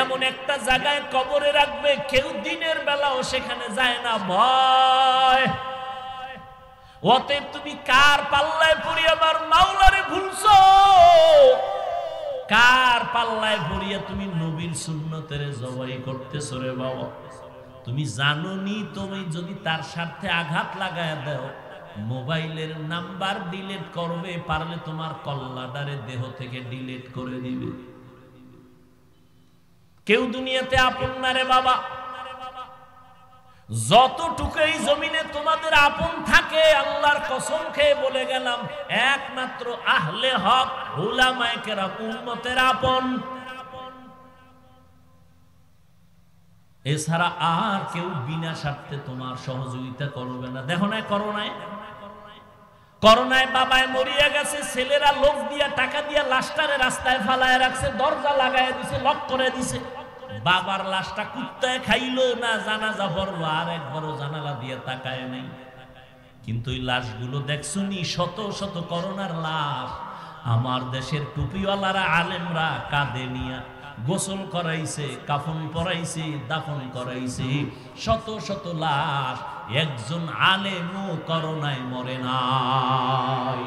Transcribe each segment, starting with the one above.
এমন একটা জায়গায় কবরে রাখবে কেউ দিনের বেলাও সেখানে যায় না, ভয়। অতএব তুমি কার পাল্লায় পড়ে আমার মাওলারে ভুলছো? কার পাল্লায় পড়িয়া তুমি নবীর সুন্নতের জবাই করতেছো রে বাবা? তুমি জানোনি তুমি যদি তার সাথে আঘাত লাগায় দাও, মোবাইলের নাম্বার ডিলিট করবে, পারলে তোমার কল্লাডারে দেহ থেকে ডিলিট করে দিবে। কেউ দুনিয়াতে আপন না রে বাবা। যতটুকু এই জমিনে তোমাদের আপন থাকে, আল্লাহর কসম খেয়ে বলে গেলাম, একমাত্র আহলে হক উলামায়ে কেরাম উম্মতের আপন। এছাড়া আর কেউ বিনা স্বার্থে তোমার সহযোগিতা করবে না। দেখো না করোনায় বাবায় মরিয়া গেছে, ছেলেরা লোক দিয়া টাকা দিয়া লাশটারে রাস্তায় ফালায় রাখছে, দরজা লাগায় দিছে, লক করে দিছে। বাবার লাশটা কুত্তায় খাইলো না, জানাজা পড়লো, আর একবারও জানালা দিয়ে তাকায় নাই। কিন্তু এই লাশগুলো দেখছুনি, শত শত করোনার লাশ আমার দেশের টুপিওয়ালারা আলেমরা কাঁধে নিয়া গোসল করাইছে, কাফন পরাইছে, দাফন করাইছে। শত শত লাশ, একজন আলেমও করোনায় মরে নাই।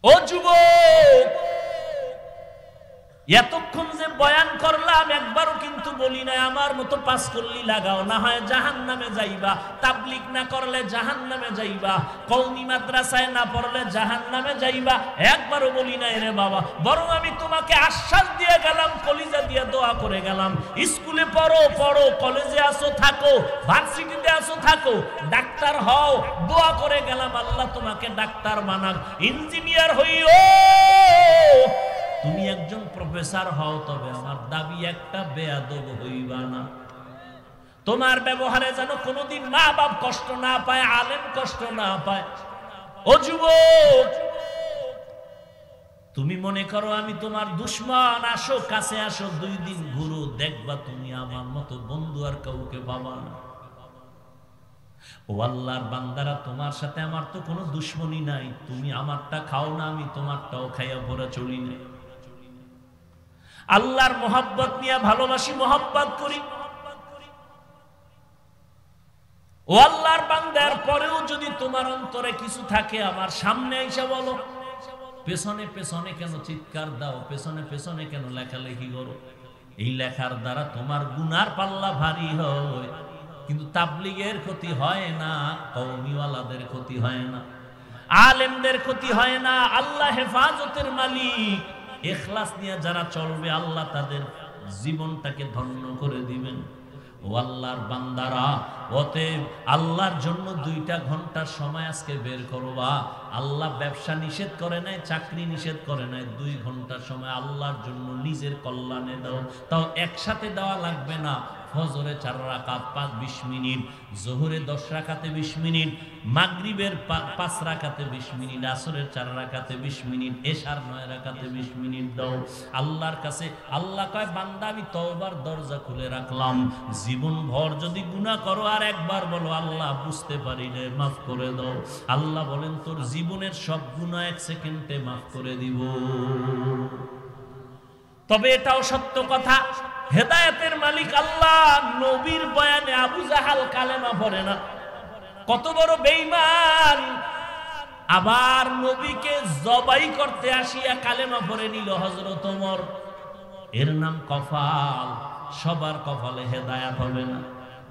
ও যুবক, এতক্ষণ যে বয়ান করলাম একবারও কিন্তু বলি না আমার মতো পাস করলি লাগাও, না হয় জাহান্নামে যাইবা, তাবলীগ না করলে জাহান্নামে যাইবা, কওমি মাদ্রাসায় না পড়লে জাহান্নামে যাইবা, একবারও বলি না রে বাবা। বরং আমি তোমাকে আশ্বাস দিয়ে গেলাম, কলিজা দিয়ে দোয়া করে গেলাম, স্কুলে পড়ো, কলেজে আসো থাকো, ভার্সিটিতে আসো থাকো, ডাক্তার হও, দোয়া করে গেলাম আল্লাহ তোমাকে ডাক্তার বানাক, ইঞ্জিনিয়ার হইও, তুমি একজন প্রফেসর হও, তবে আমার দাবি একটা, বেয়াদব হইবা না। তোমার ব্যবহারে যেন কোনোদিন মা বাপ কষ্ট না পায়, আলেম কষ্ট না পায়। ও যুবক, তুমি মনে করো আমি তোমার দুশমন, আসো কাছে আসো, 2 দিন ঘুরো, দেখবা তুমি আমার মতো বন্ধু আর কাউকে পাবা না। ও আল্লাহর বান্দারা, তোমার সাথে আমার তো কোনো দুশমনী নাই, তুমি আমারটা খাও না, আমি তোমারটাও খাইয়া পড়া চলি না। আল্লাহর মোহাব্বত নিয়ে ভালোবাসি, মোহাব্বত করি। ও আল্লাহর বান্দার পরেও যদি তোমার অন্তরে কিছু থাকে, আমার সামনে এসে বলো। পেছনে পেছনে কেন চিৎকার দাও, পেছনে পেছনে কেন লেখালেখি করো? এই লেখার দ্বারা তোমার গুনার পাল্লা ভারী হয়, কিন্তু তাবলীগের ক্ষতি হয় না, কওমিওয়ালাদের ক্ষতি হয় না, আলেমদের ক্ষতি হয় না। আল্লাহ হেফাজতের মালিক। ইখলাস নিয়ে যারা চলবে, আল্লাহ তাদের জীবনটাকে ধন্য করে দিবেন। ও আল্লাহর বান্দারা, অতএব আল্লাহর জন্য 2টা ঘন্টার সময় আজকে বের করবা। আল্লাহ ব্যবসা নিষেধ করে নাই, চাকরি নিষেধ করে নাই, 2 ঘন্টার সময় আল্লাহর জন্য নিজের কল্যাণে দাও। তাও একসাথে দেওয়া লাগবে না। ফজরে 4 রাকাত 20 মিনিট, জোহরে 10 রাকাতে 20 মিনিট, মাগরিবের 5 রাকাতে 20 মিনিট, আসরের 4 রাকাতে 20 মিনিট, এশার 9 রাকাতে 20 মিনিট দাও আল্লাহর কাছে। আল্লাহ কয়, বান্দা আমি তওবার দরজা খুলে রাখলাম, জীবন ভর যদি গুনাহ করো আর একবার বলো আল্লাহ বুঝতে পারি না, মাফ করে দাও, আল্লাহ বলেন তোর জীবনের সব গুনাহ 1 সেকেন্ডে মাফ করে দিব। তবে এটাও সত্য কথা, হেদায়েতের মালিক আল্লাহ। নবীর বয়ানে আবু জাহাল কালেমা পড়ে না, কত বড় বেঈমান। আবার নবীকে জবাই করতে আসিয়া কালেমা পড়ে নিল হযরত ওমর। এর নাম কপাল। সবার কপালে হেদায়েত হবে না।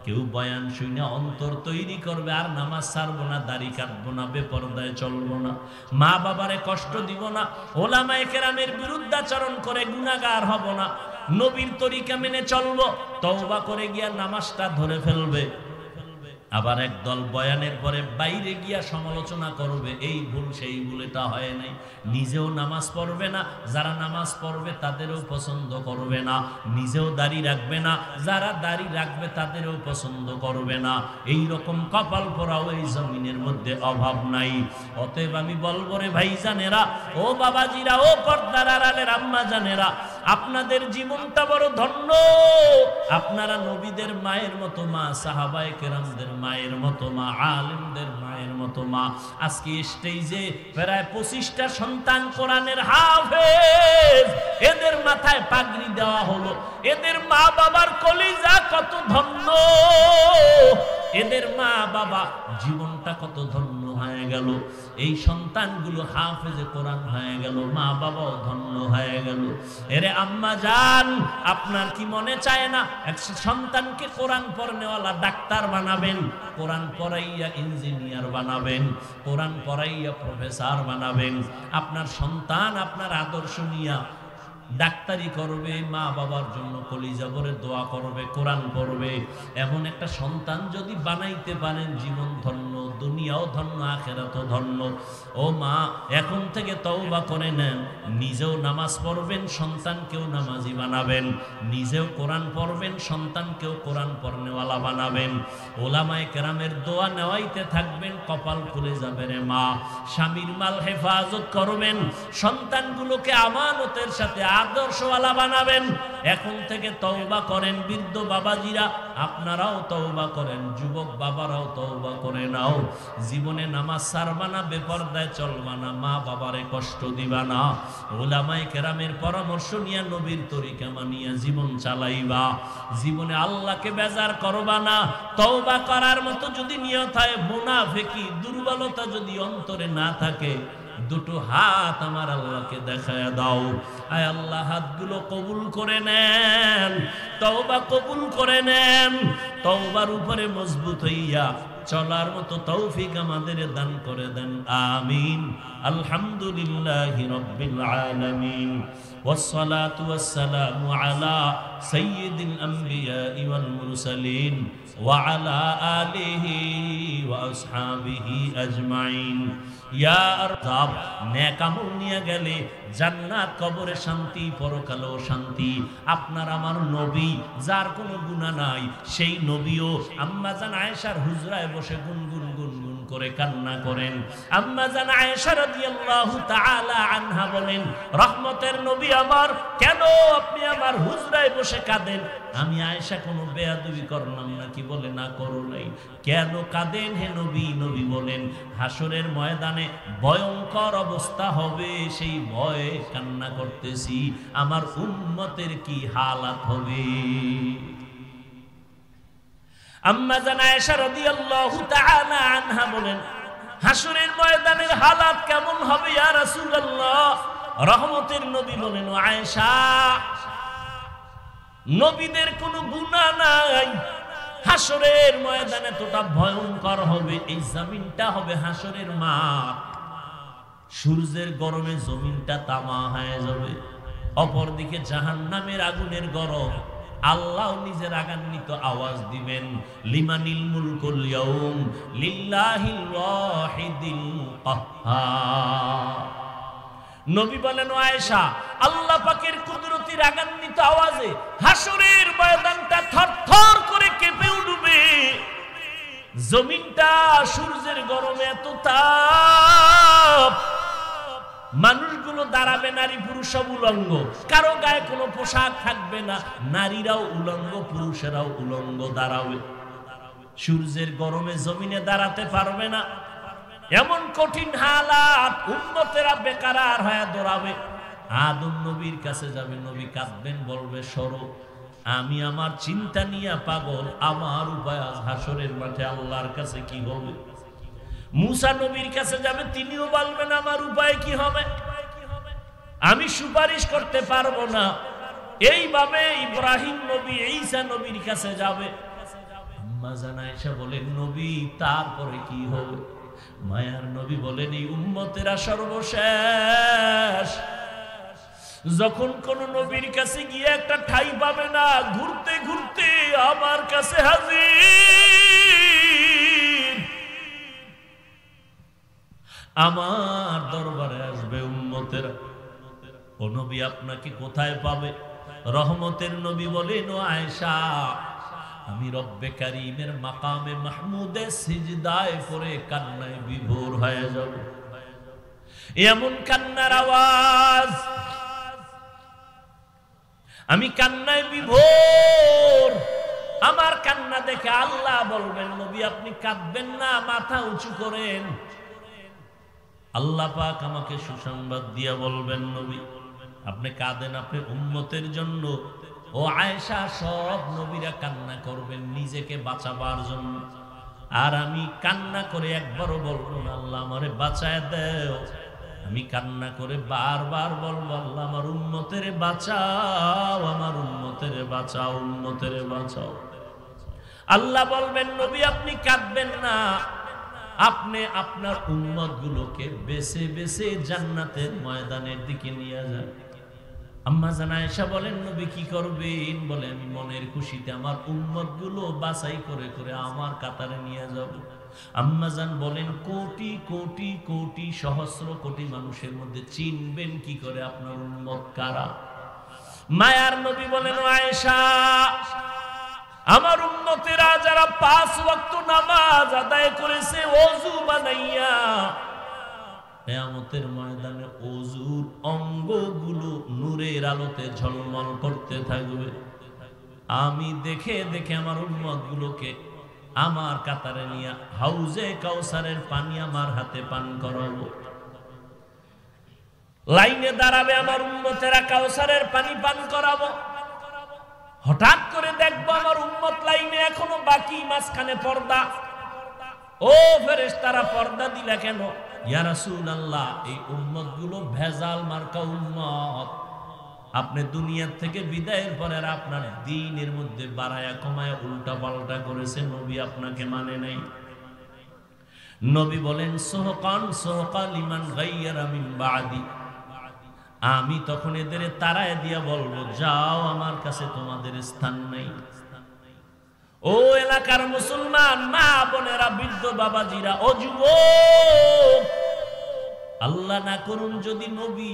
কেউ বয়ান শুনে অন্তর তৈরি করবে, আর নামাজ ছাড়বো না, দাড়ি কাটবো না, বেপরদায় চলবো না, মা বাবারে কষ্ট দিব না, ওলামায়ে কেরামের বিরুদ্ধাচরণ করে গুনাহগার হব না, নবীর তরিকা মেনে চলবো, তওবা করে গিয়া নামাজটা ধরে ফেলবে। আবার একদল বয়ানের পরে বাইরে গিয়া সমালোচনা করবে, এই ভুল সেই ভুল, এটা হয় নাই। নিজেও নামাজ পড়বে না, যারা নামাজ পড়বে তাদেরও পছন্দ করবে না, নিজেও দাড়ি রাখবে না, যারা দাড়ি রাখবে তাদেরও পছন্দ করবে না। এই রকম কপাল পোড়াও এই জমিনের মধ্যে অভাব নাই। অতএব আমি বলবো রে ভাইজানেরা, ও বাবাজিরা, ও পর্দার আড়ালের আম্মা জানেরা, আপনাদের জীবনটা বড় ধন্য। আপনারা নবীদের মায়ের মতো মা, সাহাবায়ে কেরামদের মায়ের মতো মা, আলেমদের মায়ের মতো মা। আজকে স্টেজে প্রায় 25টা সন্তান কোরআনের হাফেজ, এদের মা বাবার কলিজা কত ধন্য, এদের মা বাবা জীবনটা কত ধন্য হয়ে গেল। এই সন্তানগুলো হাফেজে কোরআন হয়ে গেল, মা বাবাও ধন্য হয়ে গেল। এরে আম্মা জান, আপনার কি মনে চায় না এক সন্তানকে কোরআন পড়নেওয়ালা ডাক্তার বানাবেন, কোরআন পড়াইয়া ইঞ্জিনিয়ার বানাবেন, কোরআন পড়াইয়া প্রফেসর বানাবেন? আপনার সন্তান আপনার আদর্শ নিয়া ডাক্তারি করবে, মা বাবার জন্য কলিজা ভরে দোয়া করবে, কোরআন পড়বে। এমন একটা সন্তান যদি বানাইতে পারেন, জীবন ধন্য, দুনিয়াও ধন্য, আখিরাতও ধন্য। ও মা, এখন থেকে তওবা করে নেন, নিজেও নামাজ পড়বেন, সন্তানকেও নামাজি বানাবেন, নিজেও কোরআন পড়বেন, সন্তানকেও কোরআন পড়নেওয়ালা বানাবেন। ওলামায়ে কেরামের দোয়া নেওয়াইতে থাকবেন, কপাল খুলে যাবে রে মা। স্বামীর মাল হেফাজত করবেন, সন্তানগুলোকে আমানতের সাথে আদর্শওয়ালা বানাবেন। এখন থেকে তওবা করেন। বৃদ্ধ বাবাজিরা আপনারাও তওবা করেন, যুবক বাবারাও তওবা করে নাও। জীবনে নামাজ ছাড়বা না, বেপরদায় চলবা না, মা বাবারে কষ্ট দিবা না। ওলামায়ে কেরামের পরামর্শ নিয়ে নবীর তরিকা মানিয়া জীবন চালাইবা। জীবনে আল্লাহকে বেজার করবা না। তওবা করার মতো যদি নিয়ত হয়, মুনাফিকি দুর্বলতা যদি অন্তরে না থাকে, দুটো হাত আমার আল্লাহকে দেখায় দাও। আয় আল্লাহ, হাতগুলো কবুল করে নেন, তওবা কবুল করে নেন। তওবার উপরে মজবুত হইয়া চলার মতো তৌফিক আমাদের দান করে দেন, আমিন। আলহামদুলিল্লাহি রাব্বিল আলামিন, والصلاة والسلام على سيد الأنبياء والمرسلين وعلى آله وأصحابه أجمعين। ইয়া আরতাব, নেক আমল নিয়ে গেলে জান্নাত, কবরে শান্তি, পরকালেও শান্তি। আপনার আমার নবী, যার কোনো গুনাহ নাই, সেই নবীও আম্মা জান আয়েশার হুজরায় বসে গুনগুন গুনগুন করে কান্না করেন। আম্মা জান আয়েশা রাদিয়াল্লাহু তাআলা আনহা বলেন, রহমতের নবী আমার, কেন আপনি আমার হুজরায় বসে কাঁদেন? আমি আয়েশা কোনো বেয়াদবি করলাম নাকি? বলে না, করো নাই। কেন কাঁদেন হে নবী? নবী বলেন, হাসরের ময়দানে ভয়ঙ্কর অবস্থা হবে, সেই ভয়ে কান্না করতেছি, আমার উম্মতের কি হালাত হবে। আম্মা জান আয়েশা রাদিয়াল্লাহু তাআলা আনহা বলেন, হাসরের ময়দানের হালাত কেমন হবে ইয়া রাসূলুল্লাহ? রহমতের নবী বলেন, ও আয়েশা, নবীদের কোনো গুনাহ নাই, হাসরের ময়দানে এতটা ভয়ঙ্কর হবে, এই জমিনটা হবে হাসরের মাঠ, সূর্যের গরমে জমিনটা তামা হয়ে যাবে। অপরদিকে জাহান্নামের আগুনের গরম, আল্লাহ নিজের রাগান্বিত আওয়াজ দিবেন, লিমানিল মুলকুল ইয়াউম লিল্লাহিল ওয়াহিদিল কাহ্হার। নবী বলেন, ও আয়েশা, আল্লাহ পাকের কুদরতি রাগান্বিত আওয়াজে হাসরের ময়দানটা থরথর করে কেঁপে উঠবে, জমিনটা সূর্যের গরমে এত তাপ, মানুষগুলো দাঁড়াবে, নারী পুরুষ সব উলঙ্গ, কারো গায়ে কোনো পোশাক থাকবে না, নারীরাও উলঙ্গ, পুরুষেরাও উলঙ্গ দাঁড়াবে। সূর্যের গরমে জমিনে দাঁড়াতে পারবে না, এমন কঠিন হালাত, উম্মতেরা বেকারার হয়ে দৌড়াবে। আদম নবীর কাছে যাবে, নবী কাঁদবেন, বলবে, সরো, আমি আমার চিন্তা নিয়ে পাগল, আমার উপায় আজ হাসরের মাঠে আল্লাহর কাছে কি হবে। মুসা নবীর কাছে যাবে, তিনিও বলবেন, আমার উপায় কি হবে, আমি সুপারিশ করতে পারবো না। এইভাবে ইব্রাহিম নবী, ঈসা নবীর কাছে যাবে। আম্মা জান আয়েশা বলেন, নবী, তারপরে কি হবে? মায়ার নবী বলেন, এই উম্মতেরা সর্বশেষ, যখন কোন নবীর কাছে গিয়ে একটা ঠাই পাবে না, ঘুরতে ঘুরতে আমার কাছে হাজির, আমার দরবারে আসবে উম্মতেরা। ও নবী, আপনাকে কোথায় পাবে? রহমতের নবী বলেন, ও আয়েশা, আমি রব্বে কারীমের মাকামে মাহমুদে সিজদায় পড়ে কান্নায় বিভোর হয়ে যাব। এমন কান্নার আওয়াজ, আমি কান্নায় বিভোর। আমার কান্না দেখে আল্লাহ বলবেন, নবী আপনি কাঁদবেন না, মাথা উঁচু করেন। আল্লাহ পাক আমাকে সুসংবাদ দিয়া বলবেন, নবী আপনি কাঁদেন, আপনি উম্মতের জন্য ও আয়েশা, সব নবীরা কান্না করবেন নিজেকে বাঁচাবার জন্য, আর আমি কান্না করে একবারও বলবো না আল্লাহ আমারে বাঁচায় দেও। আমি কান্না করে বারবার বলবো আল্লাহ আমার উম্মতের বাঁচাও, আমার উম্মতের বাঁচাও, উম্মতের বাঁচাও। আল্লাহ বলবেন নবী আপনি কাঁদবেন না, আপনি আপনার উম্মত গুলোকে বেছে বেছে জান্নাতের ময়দানের দিকে নিয়ে যান। আম্মা জান আয়েশা বলেন নবী কি করবেন? বলে আমি মনের খুশিতে আমার উম্মত গুলো বাছাই করে করে আমার কাতারে নিয়ে যাব। আম্মা জান বলেন কোটি কোটি কোটি সহস্র কোটি মানুষের মধ্যে চিনবেন কি করে আপনার উম্মত কারা? মায়ার নবী বলেন আয়েশা, আমার উম্মতেরা যারা 5 ওয়াক্ত নামাজ আদায় করেছে ওযু বানাইয়া, কিয়ামতের ময়দানে ওযুর অঙ্গগুলো নূরের আলোতে ঝলমল করতে থাকবে। আমি দেখে দেখে আমার উম্মতগুলোকে আমার কাতারে নিয়ে হাউজে কাউসারের পানি আমার হাতে পান করাবো। লাইনে দাঁড়াবে আমার উম্মতেরা, কাউসারের পানি পান করাবো। হঠাৎ করে দেখবো আমার উম্মত লাইনে এখনো বাকি, মাঝখানে পর্দা। ও ফেরেশতারা পর্দা দিলা কেন? ইয়া রাসূলুল্লাহ, এই উম্মত গুলো ভেজাল মার্কা উম্মত। আপনি দুনিয়া থেকে বিদায়ের পরে আর আপনার দ্বীনের মধ্যে বাড়ায়া কমায়া উল্টা পাল্টা করেছে, নবী আপনাকে মানে নাই। নবী বলেন সুহকান সুহকা লিমান গায়্যারা মিন বাদি। আমি তখন এদের তাড়ায় দিয়া বলবো যাও, আমার কাছে তোমাদের স্থান নাই। ও এলাকার মুসলমান মা বোনেরা, বৃদ্ধ বাবাজিরা, ও যুবক, আল্লাহ না করুন যদি নবী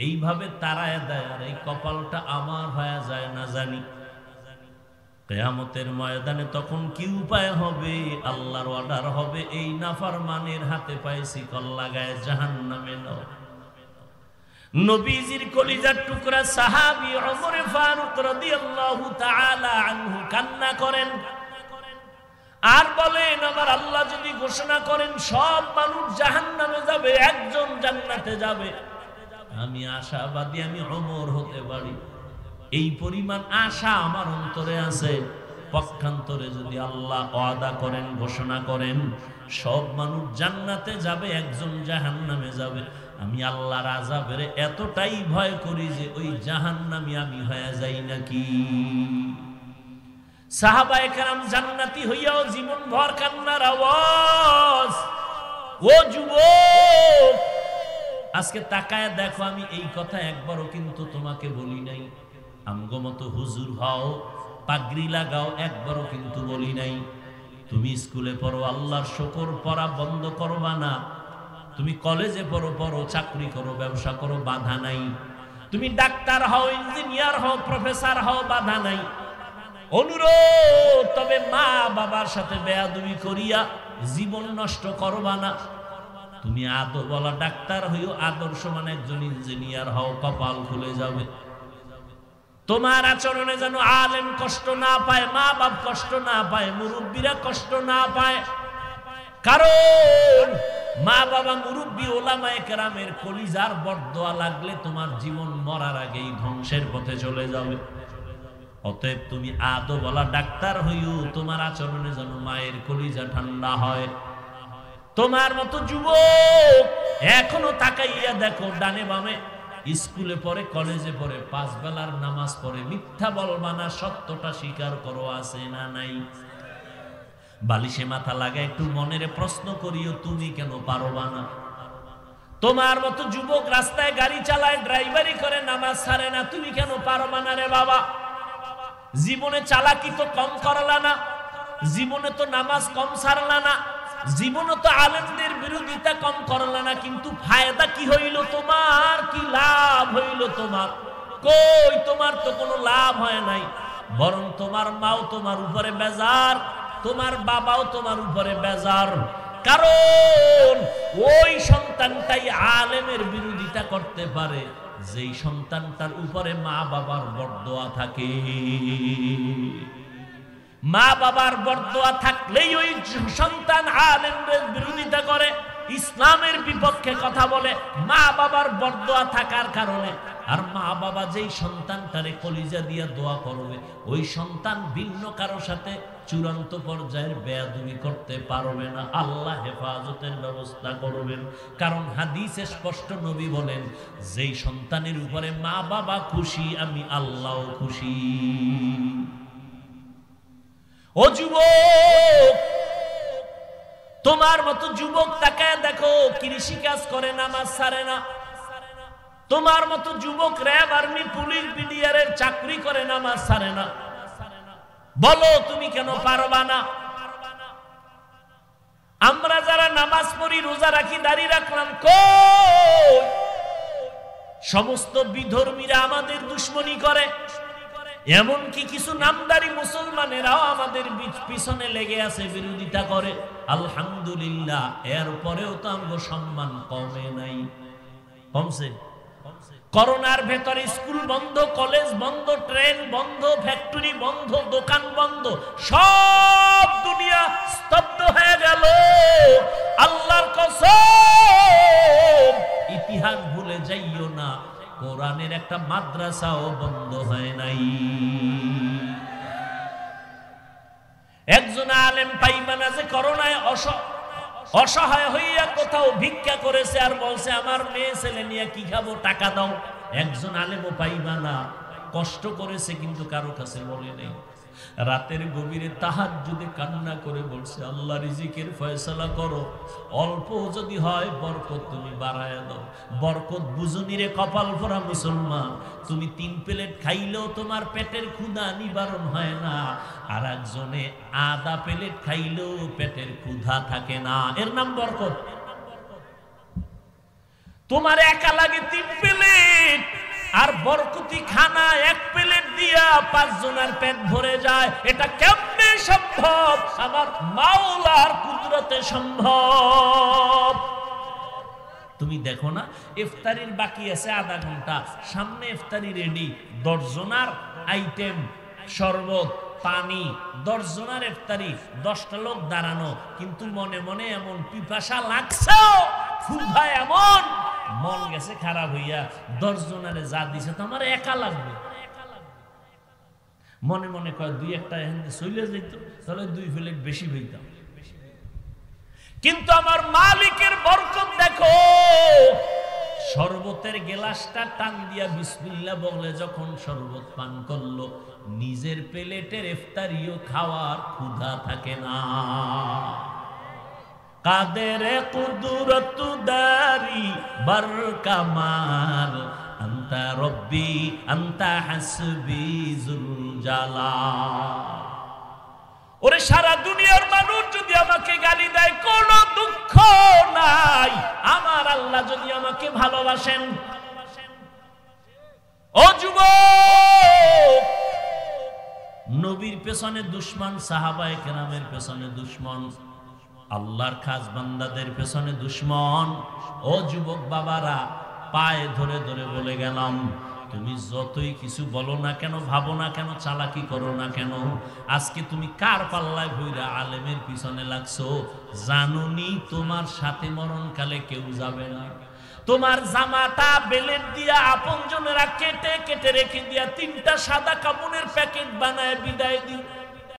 এইভাবে তাড়ায় দেয় আর এই কপালটা আমার হয়ে যায় না জানি, কিয়ামতের ময়দানে তখন কি উপায় হবে? আল্লাহর অর্ডার হবে এই নাফরমানের হাতে পায়ে শিকল লাগায় জাহান্নামে নাও। নবীজির কলিজার টুকরা সাহাবী ওমর ফারুক রাদিয়াল্লাহু তাআলা আনহু কান্না করেন আর বলেন আমার আল্লাহ যদি ঘোষণা করেন সব মানুষ জাহান্নামে যাবে, একজন জান্নাতে যাবে, আমি আশাবাদী আমি ওমর হতে পারি। এই পরিমাণ আশা আমার অন্তরে আছে। পক্ষান্তরে যদি আল্লাহ ওয়াদা করেন, ঘোষণা করেন সব মানুষ জান্নাতে যাবে, একজন জাহান্নামে যাবে, আমি আল্লাহর আযাবের এতটাই ভয় করি যে ওই জাহান্নামী আমি হয়ে যাই নাকি। সাহাবায়ে কেরাম জান্নাতি হইয়াও জীবন ভর কান্নার আওয়াজ। ও যুবক, আজকে তাকায় দেখো, আমি এই কথা একবারও কিন্তু তোমাকে বলি নাই। আমগো মতো হুজুর হও, পাগড়ি লাগাও, একবারও কিন্তু বলি নাই। তুমি স্কুলে পড়ো, আল্লাহর শুকর পড়া বন্ধ করবা না। তুমি কলেজে পড়ো, চাকরি করো, ব্যবসা করো, বাধা নাই। তুমি ডাক্তার হও, ইঞ্জিনিয়ার হও, প্রফেসর হও, বাধা নাই। অনুরোধ, তবে মা বাবার সাথে বেয়াদবি করিয়া জীবন নষ্ট করবা না। তুমি আদবওয়ালা ডাক্তার হইও, আদর্শমান একজন ইঞ্জিনিয়ার হও, কপাল খুলে যাবে। তোমার আচরণে যেন আলেম কষ্ট না পায়, মা বাপ কষ্ট না পায়, মুরব্বীরা কষ্ট না পায়। কারণ মা বাবা, মুরব্বী, ওলামায়ে কেরামের কলিজার বরদোয়া লাগলে তোমার জীবন মরার আগেই ধ্বংসের পথে চলে যাবে। অতএব তুমি আদবওয়ালা ডাক্তার হইও, তোমার আচরণে যেন মায়ের কলিজা ঠান্ডা হয়। তোমার মতো যুবক এখনো তাকাইয়া দেখো ডানে বামে, স্কুলে পড়ে, কলেজে পড়ে, 5 বেলার নামাজ পড়ে, মিথ্যা বলবা না, সত্যটা স্বীকার করো, আছে না নাই? বালিশে মাথা লাগা একটু মনের প্রশ্ন করিও, তুমি কেন পারবা না? তোমার মতো যুবক রাস্তায় গাড়ি চালায়, ড্রাইভারি করে, নামাজ ছাড়ে না, তুমি কেন পারবা না রে বাবা? জীবনে চালাকি তো কম করলা না, জীবনে তো নামাজ কম ছাড়লা না, জীবনে তো আলেমদের বিরোধিতা কম করলা না, কিন্তু ফায়দা কি হইল তোমার? কি লাভ হইল তোমার? কই, তোমার তো কোনো লাভ হয় নাই, বরং তোমার মাও তোমার উপরে বেজার, তোমার বাবাও তোমার উপরে বেজার। কারণ ওই সন্তানটাই আলেমের বিরোধিতা করতে পারে যেই সন্তানটার উপরে মা বাবার বরদোয়া থাকে। মা বাবার বরদোয়া থাকলেই ওই সন্তান আলেমের বিরোধিতা করে, ইসলামের বিপক্ষে কথা বলে। মা বাবার বরদোয়া থাকার কারণে আর মা বাবা যেই সন্তানটারে কলিজা দিয়া দোয়া করবে, ওই সন্তান ভিন্ন কারো সাথে চূড়ান্ত পর্যায়ের বেয়াদবি করতে পারবে না। আল্লাহ হেফাজতের ব্যবস্থা করবেন। কারণ হাদিসে স্পষ্ট নবী বলেন, যেই সন্তানের উপরে মা বাবা খুশি, আমি আল্লাহও খুশি। ও যুবক, তোমার মতো যুবক তাকায় দেখো, কৃষি কাজ করে, নামাজ ছাড়ে না। তোমার মতো যুবক র্যাব, আর্মি, পুলিশ, বিডিআর এর চাকরি করে, নামাজ ছাড়ে না। বলো তুমি কেন পারবা না? আমরা যারা নামাজ পড়ি, রোজা রাখি, দাড়ি রাখলাম, কই? সমস্ত বিধর্মীরা আমাদের দুশ্মনী করে। এমনকি কিছু নামদারি মুসলমানেরাও আমাদের পিছনে লেগে আছে, বিরোধিতা করে। আলহামদুলিল্লাহ, এরপরেও তো আমরা সম্মান কমে নাই, কমছে। করোনার ভেতরে স্কুল বন্ধ, কলেজ বন্ধ, ট্রেন বন্ধ, ফ্যাক্টরি বন্ধ, দোকান বন্ধ, সব দুনিয়া স্তব্ধ হয়ে গেল। আল্লাহর কসম, ইতিহাস ভুলে যাইও না, কোরআনের একটা মাদ্রাসাও বন্ধ হয় নাই। একজন আলেম পাইবা না যে করোনায় অসহায় হইয়া কোথাও ভিক্ষা করেছে আর বলছে আমার মেয়ে ছেলে নিয়ে কি খাবো, টাকা দাও। একজন আলেমও পাইবা না কষ্ট করেছে কিন্তু কারো কাছে বলে নেই। রাতের গভীরে তাহাজ্জুদে কান্না করে বলছে, আল্লাহ রিজিকের ফয়সালা করো, অল্প যদি হয় বরকত তুমি বাড়ায়া দাও। বরকত বুঝুনি রে কপাল ভরা মুসলমান, তুমি 3 প্লেট খাইলেও তোমার পেটের ক্ষুধা নিবারণ হয় না, আর একজনে আধা প্লেট খাইলেও পেটের ক্ষুধা থাকে না, এর নাম বরকত। তোমার একা লাগে 3 প্লেট, আর বরকতি খানা 1 প্লেট দিয়া 5 জনের পেট ভরে যায়। এটা কেমনে সম্ভব? আমার মাওলার কুদরতে সম্ভব। তুমি দেখো না, ইফতারির বাকি আছে আধা ঘন্টা, সামনে ইফতারি রেডি, 10 জনের আইটেম, শরবত, পানি, 10 জনের ইফতারি, 10টা লোক দাঁড়ানো, কিন্তু মনে মনে এমন পিপাসা লাগছে, ক্ষুধা এমন, মন গেছে খারাপ হইয়া 10 জনের যা দিছে তো আমার একা লাগবে। মনে মনে কয় 2-1টা চলে যেত, তাহলে 2 প্লেট বেশি হইতাম। কিন্তু আমার মালিকের বরকত দেখো, শরবতের গ্লাসটা টান দিয়া বিসমিল্লাহ বলে যখন শরবত পান করলো, নিজের প্লেটের ইফতারিও খাওয়ার ক্ষুধা থাকে না। কাদের কুদরত দারি বার কামাল, আনতা রব্বি আনতা হাসবি যুল জালাল। ওরে সারা দুনিয়ার মানুষ যদি আমাকে গালি দেয়, কোনো দুঃখ নাই, আমার আল্লাহ যদি আমাকে ভালোবাসেন। ও যুবক, নবীর পেছনে দুশমন, সাহাবায়ে কেরামের পেছনে দুশমন, আল্লাহর খাস বান্দাদের পেছনে দুশমন। ও যুবক বাবারা, পায়ে ধরে ধরে বলে গেলাম, তুমি যতই কিছু বলো না কেন, ভাবো না কেন, চালাকি করো না কেন, আজকে তুমি কার পাল্লায় ভইরা আলেমের পিছনে লাগছো, জানুনি তোমার সাথে মরণকালে কেউ যাবে না। তোমার জামাটা বেলেট দিয়া আপনজনেরা কেটে কেটে রেখে দিয়া 3টা সাদা কাপড়ের প্যাকেট বানায় বিদায় দিও।